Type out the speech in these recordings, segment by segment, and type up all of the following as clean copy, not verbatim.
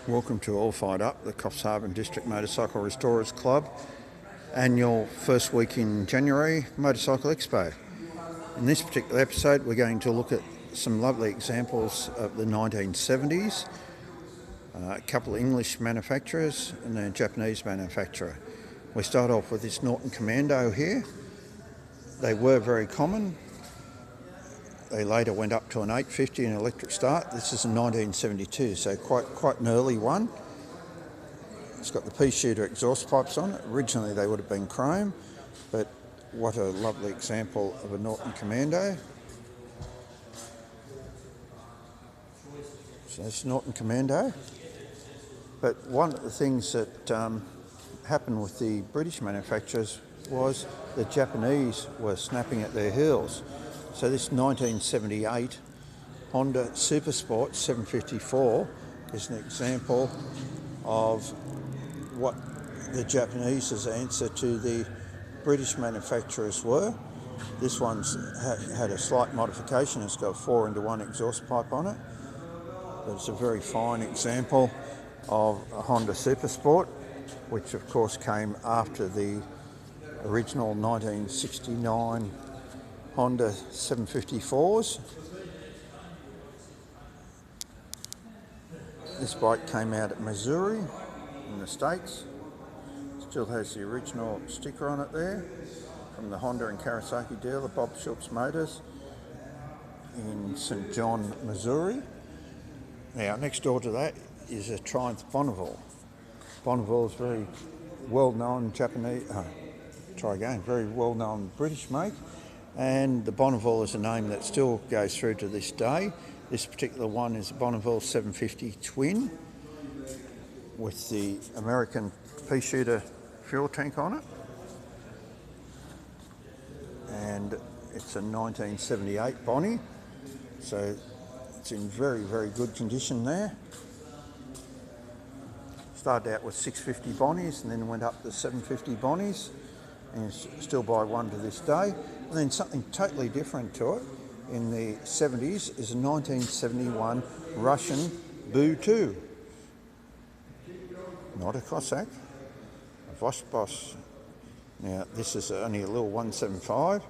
Welcome to All Fired Up, the Coffs Harbour District Motorcycle Restorers Club annual first week in January Motorcycle Expo. In this particular episode we're going to look at some lovely examples of the 1970s, a couple of English manufacturers and a Japanese manufacturer. We start off with this Norton Commando here. They were very common. They later went up to an 850 in electric start. This is a 1972, so quite an early one. It's got the pea-shooter exhaust pipes on it. Originally they would have been chrome, but what a lovely example of a Norton Commando. So it's Norton Commando. But one of the things that happened with the British manufacturers was the Japanese were snapping at their heels. So this 1978 Honda Supersport 754 is an example of what the Japanese's answer to the British manufacturers were. This one's had a slight modification. It's got a 4-into-1 exhaust pipe on it. But it's a very fine example of a Honda Supersport, which of course came after the original 1969 Honda 754s. This bike came out at Missouri in the States. Still has the original sticker on it there from the Honda and Kawasaki dealer, Bob Schultz Motors in St. John, Missouri. Now next door to that is a Triumph Bonneville. Bonneville is very well-known very well-known British make. And the Bonneville is a name that still goes through to this day. This particular one is a Bonneville 750 Twin with the American pea-shooter fuel tank on it. And it's a 1978 Bonnie, so it's in very, very good condition there. Started out with 650 Bonnies and then went up to 750 Bonnies, and still buy one to this day. And then something totally different to it in the 70s is a 1971 Russian Boooo2. Not a Cossack, a Voss. Now this is only a little 175,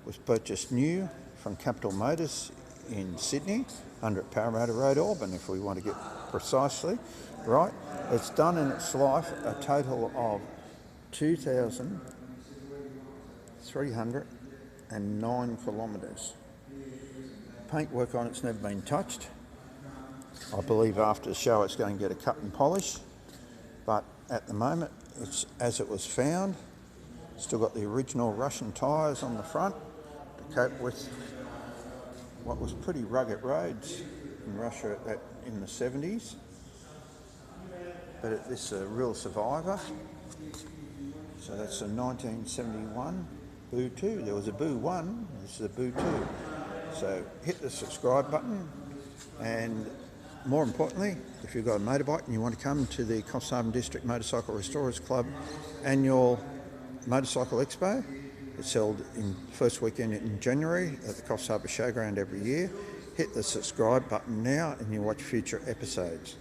was purchased new from Capital Motors in Sydney, 100 Parramatta Road, Auburn, if we want to get precisely right. It's done in its life a total of 2,309 kilometres. Paintwork on it's never been touched. I believe after the show it's going to get a cut and polish, but at the moment it's as it was found. Still got the original Russian tyres on the front to cope with what was pretty rugged roads in Russia in the 70s. But this is a real survivor. So that's a 1971 Boooo2. There was a Boo1, this is a Boo2. So hit the subscribe button, and more importantly, if you've got a motorbike and you want to come to the Coffs Harbour District Motorcycle Restorers Club annual Motorcycle Expo, it's held in first weekend in January at the Coffs Harbour Showground every year. Hit the subscribe button now and you'll watch future episodes.